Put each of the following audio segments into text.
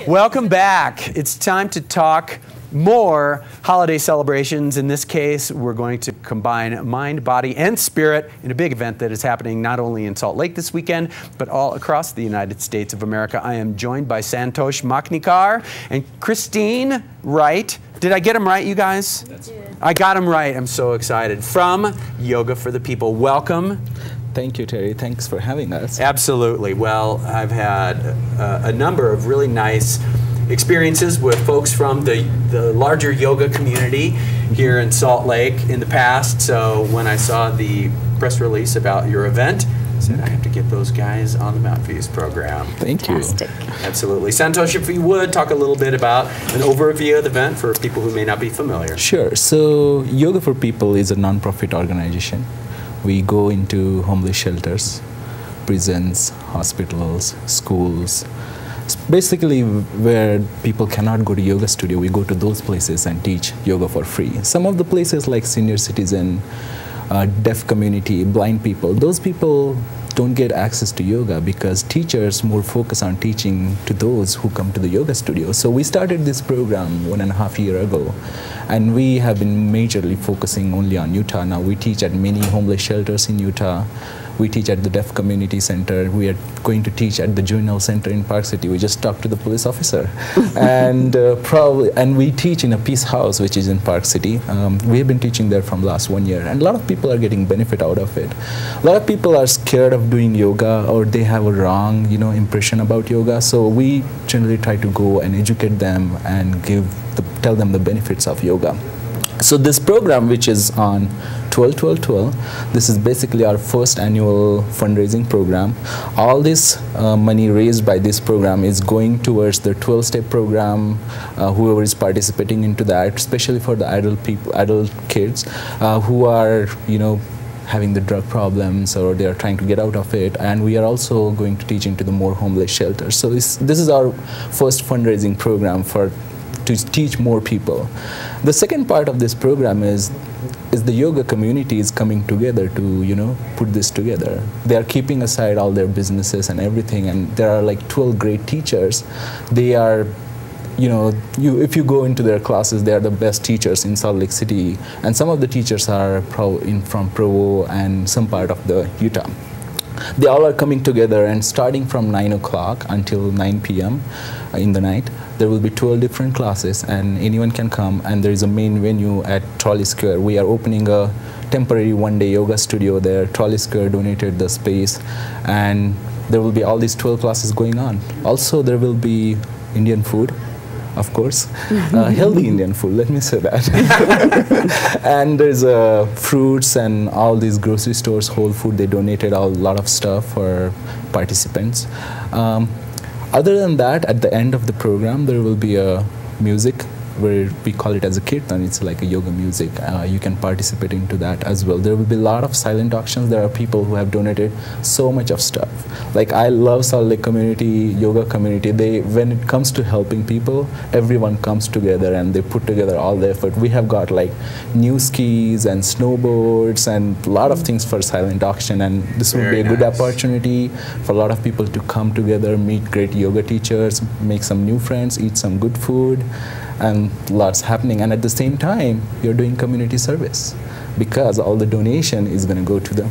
Welcome back. It's time to talk more holiday celebrations. In this case, we're going to combine mind, body, and spirit in a big event that is happening not only in Salt Lake this weekend, but all across the United States of America. I am joined by Santosh Maknikar and Christine Wright. Did I get them right, you guys? I got them right. I'm so excited. From Yoga for the People. Welcome. Thank you, Terry. Thanks for having us. Absolutely. Well, I've had a number of really nice experiences with folks from the larger yoga community here in Salt Lake in the past. So when I saw the press release about your event, I said I have to get those guys on the Mountview's program. Thank you. Absolutely. Santosh, if you would, talk a little bit about an overview of the event for people who may not be familiar. Sure. So Yoga for People is a non-profit organization. We go into homeless shelters, prisons, hospitals, schools. Basically, where people cannot go to yoga studio, we go to those places and teach yoga for free. Some of the places like senior citizen, deaf community, blind people, those people don't get access to yoga because teachers more focus on teaching to those who come to the yoga studio. So we started this program 1.5 years ago, and we have been majorly focusing only on Utah. Now we teach at many homeless shelters in Utah. We teach at the Deaf Community Center. We are going to teach at the Juvenile Center in Park City. We just talked to the police officer. And we teach in a Peace House, which is in Park City. We have been teaching there from last 1 year, and a lot of people are getting benefit out of it. A lot of people are scared of doing yoga, or they have a wrong, impression about yoga. So we generally try to go and educate them and tell them the benefits of yoga. So this program, which is on 12-12-12, this is basically our first annual fundraising program. All this money raised by this program is going towards the 12-step program. Whoever is participating into that, especially for the adult kids who are, having the drug problems, or they are trying to get out of it. And we are also going to teach into the more homeless shelters. So this is our first fundraising program to teach more people. The second part of this program is the yoga community is coming together to put this together. They are keeping aside all their businesses and everything, and there are like 12 great teachers. They are, if you go into their classes, they are the best teachers in Salt Lake City, and some of the teachers are from Provo and some part of the Utah. They all are coming together, and starting from 9 o'clock until 9 p.m. in the night, there will be 12 different classes, and anyone can come. And there is a main venue at Trolley Square. We are opening a temporary one-day yoga studio there. Trolley Square donated the space, and there will be all these 12 classes going on. Also, there will be Indian food, of course, healthy Indian food, let me say that. And there's fruits and all these grocery stores, Whole Food, they donated a lot of stuff for participants. Other than that, at the end of the program, there will be a music, where we call it as a kirtan. It's like a yoga music. You can participate into that as well. There will be a lot of silent auctions. There are people who have donated so much of stuff. Like, I love Salt Lake community, yoga community. When it comes to helping people, everyone comes together and they put together all the effort. We have got like new skis and snowboards and a lot of things for silent auction, and this will be a good opportunity for a lot of people to come together, meet great yoga teachers, make some new friends, eat some good food, and lots happening. And at the same time, you're doing community service because all the donation is going to go to the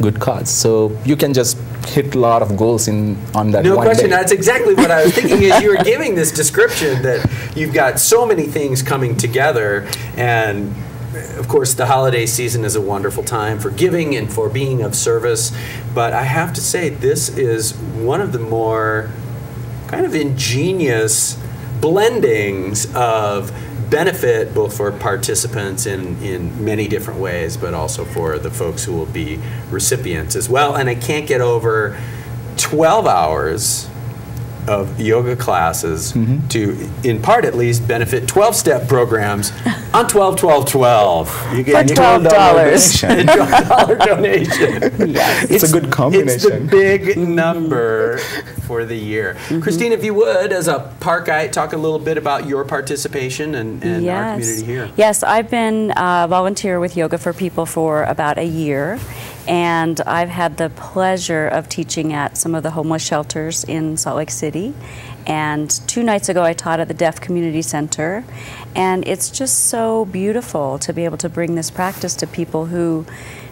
good cause. So you can just hit a lot of goals on that no one question. day. That's exactly what I was thinking as you were giving this description, that you've got so many things coming together. And of course, the holiday season is a wonderful time for giving and for being of service. But I have to say, this is one of the more kind of ingenious blendings of benefit, both for participants in many different ways, but also for the folks who will be recipients as well. And I can't get over 12 hours of yoga classes to, in part at least, benefit 12-step programs on 12-12-12. You get for $12. $12 donation. Yes. It's a good combination. It's the big number for the year. Christine, if you would, as a park guide, talk a little bit about your participation and our community here. Yes, I've been a volunteer with Yoga for People for about a year. And I've had the pleasure of teaching at some of the homeless shelters in Salt Lake City. And 2 nights ago I taught at the Deaf Community Center. And it's just so beautiful to be able to bring this practice to people who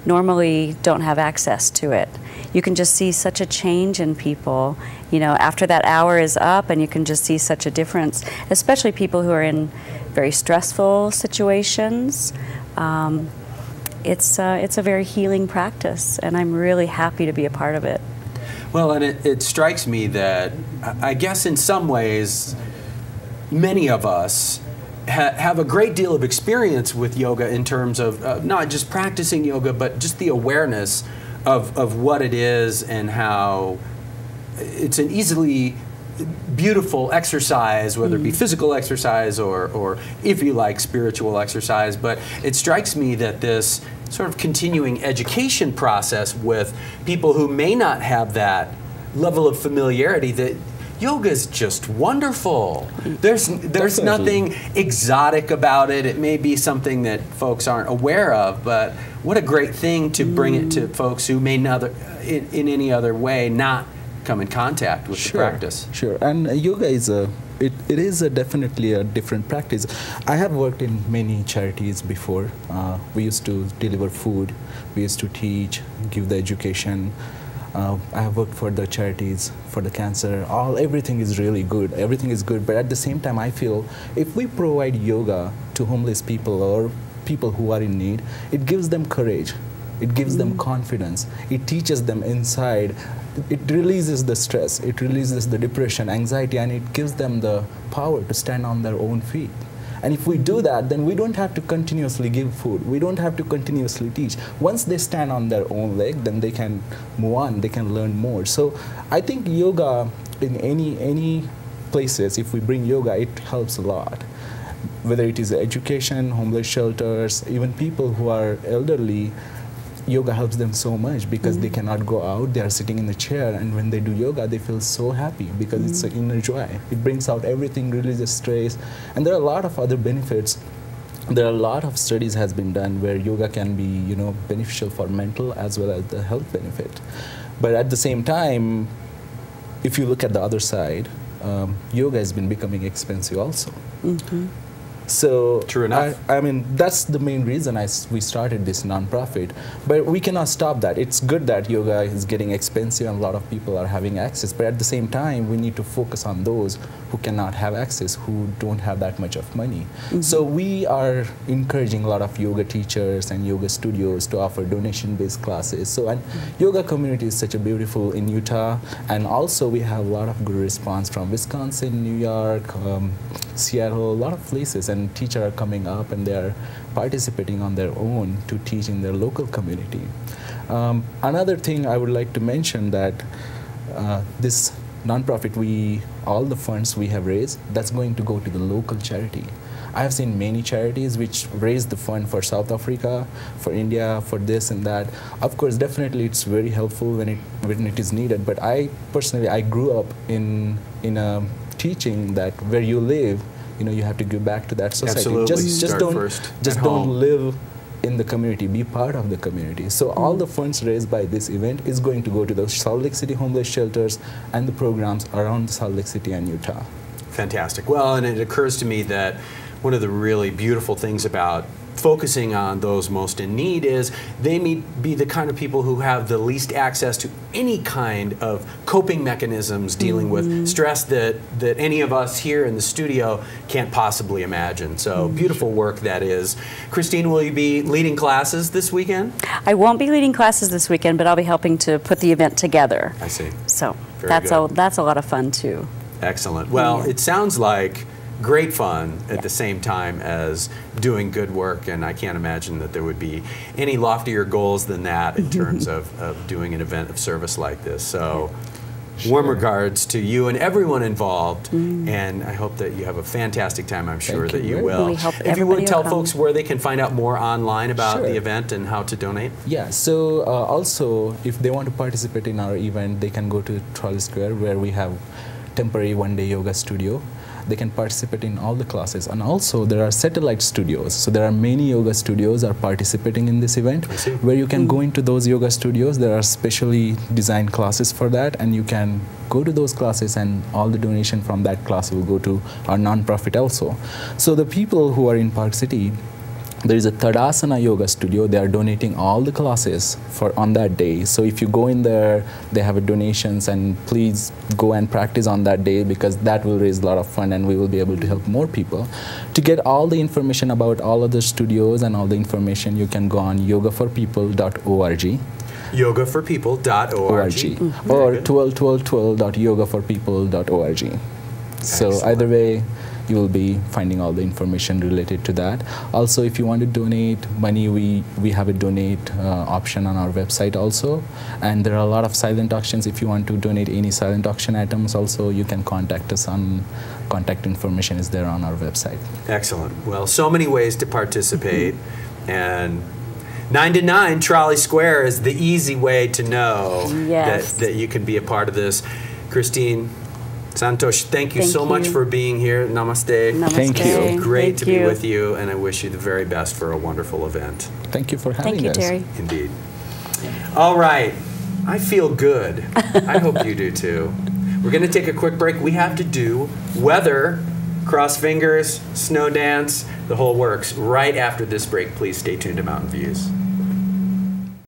normally don't have access to it. You can just see such a change in people, you know, after that hour is up, and you can just see such a difference, especially people who are in very stressful situations. It's a very healing practice, and I'm really happy to be a part of it. Well, and it strikes me that I guess in some ways, many of us have a great deal of experience with yoga in terms of not just practicing yoga, but just the awareness of what it is and how it's an easily beautiful exercise, whether it be physical exercise or if you like, spiritual exercise. But it strikes me that this sort of continuing education process with people who may not have that level of familiarity, that yoga is just wonderful. There's nothing exotic about it. It may be something that folks aren't aware of, but what a great thing to bring it to folks who may not, in any other way, not come in contact with the practice. Sure, and yoga is it is definitely a different practice. I have worked in many charities before. We used to deliver food, we used to teach, give the education. I have worked for the charities, for the cancer. Everything is really good. Everything is good, but at the same time, I feel if we provide yoga to homeless people or people who are in need, it gives them courage. It gives them confidence. It teaches them inside. It releases the stress. It releases the depression, anxiety, and it gives them the power to stand on their own feet. And if we do that, then we don't have to continuously give food. We don't have to continuously teach. Once they stand on their own leg, then they can move on. They can learn more. So I think yoga in any places, if we bring yoga, it helps a lot. Whether it is education, homeless shelters, even people who are elderly, yoga helps them so much because they cannot go out. They are sitting in the chair, and when they do yoga, they feel so happy because it's an inner joy. It brings out everything, releases stress, and there are a lot of other benefits. There are a lot of studies has been done where yoga can be, you know, beneficial for mental as well as the health benefit. But at the same time, if you look at the other side, yoga has been becoming expensive also. So true enough. I mean, that's the main reason we started this nonprofit. But we cannot stop that. It's good that yoga is getting expensive and a lot of people are having access. But at the same time, we need to focus on those who cannot have access, who don't have that much of money. So we are encouraging a lot of yoga teachers and yoga studios to offer donation-based classes. So and yoga community is such a beautiful in Utah. And also we have a lot of good response from Wisconsin, New York, Seattle, a lot of places, and teachers are coming up and they are participating on their own to teach in their local community. Another thing I would like to mention that this nonprofit, all the funds we have raised, that's going to go to the local charity. I have seen many charities which raise the fund for South Africa, for India, for this and that. Of course, definitely it's very helpful when it is needed, but I personally, I grew up in a teaching that where you live, you know, you have to give back to that society. Absolutely. Just don't live in the community, be part of the community. So all the funds raised by this event is going to go to the Salt Lake City homeless shelters and the programs around Salt Lake City and Utah. Fantastic. Well, and it occurs to me that one of the really beautiful things about focusing on those most in need is they may be the kind of people who have the least access to any kind of coping mechanisms dealing with stress that any of us here in the studio can't possibly imagine. So beautiful work that is. Christine, will you be leading classes this weekend? I won't be leading classes this weekend, but I'll be helping to put the event together. I see. So that's a lot of fun too. Excellent. Well, it sounds like great fun at the same time as doing good work, and I can't imagine that there would be any loftier goals than that in terms of doing an event of service like this. So warm regards to you and everyone involved, and I hope that you have a fantastic time. I'm sure that you will. If you would tell folks where they can find out more online about the event and how to donate. Yeah, so also if they want to participate in our event, they can go to Trolley Square where we have temporary one-day yoga studio. they can participate in all the classes. And also there are satellite studios. So there are many yoga studios are participating in this event where you can go into those yoga studios. There are specially designed classes for that, and you can go to those classes, and all the donation from that class will go to our non-profit also. So the people who are in Park City, there is a Tadasana Yoga studio. They are donating all the classes for on that day. So if you go in there, they have a donations, and please go and practice on that day, because that will raise a lot of fund and we will be able to help more people. To get all the information about all of the studios and all the information, you can go on yogaforpeople.org. yogaforpeople.org. Or 121212.yogaforpeople.org. So Excellent. either way, you will be finding all the information related to that. Also, if you want to donate money, we have a donate option on our website also. And there are a lot of silent auctions. If you want to donate any silent auction items also, you can contact us on, contact information is there on our website. Excellent. Well, so many ways to participate. And 9 to 9 Trolley Square is the easy way to know that you can be a part of this. Christine, Santosh, thank you so much for being here. Namaste. Namaste. Thank you. Great to be with you, and I wish you the very best for a wonderful event. Thank you for having us. Thank you, Terry. Indeed. All right. I feel good. I hope you do too. We're going to take a quick break. We have to do weather, cross fingers, snow dance, the whole works. Right after this break, please stay tuned to Mountain Views.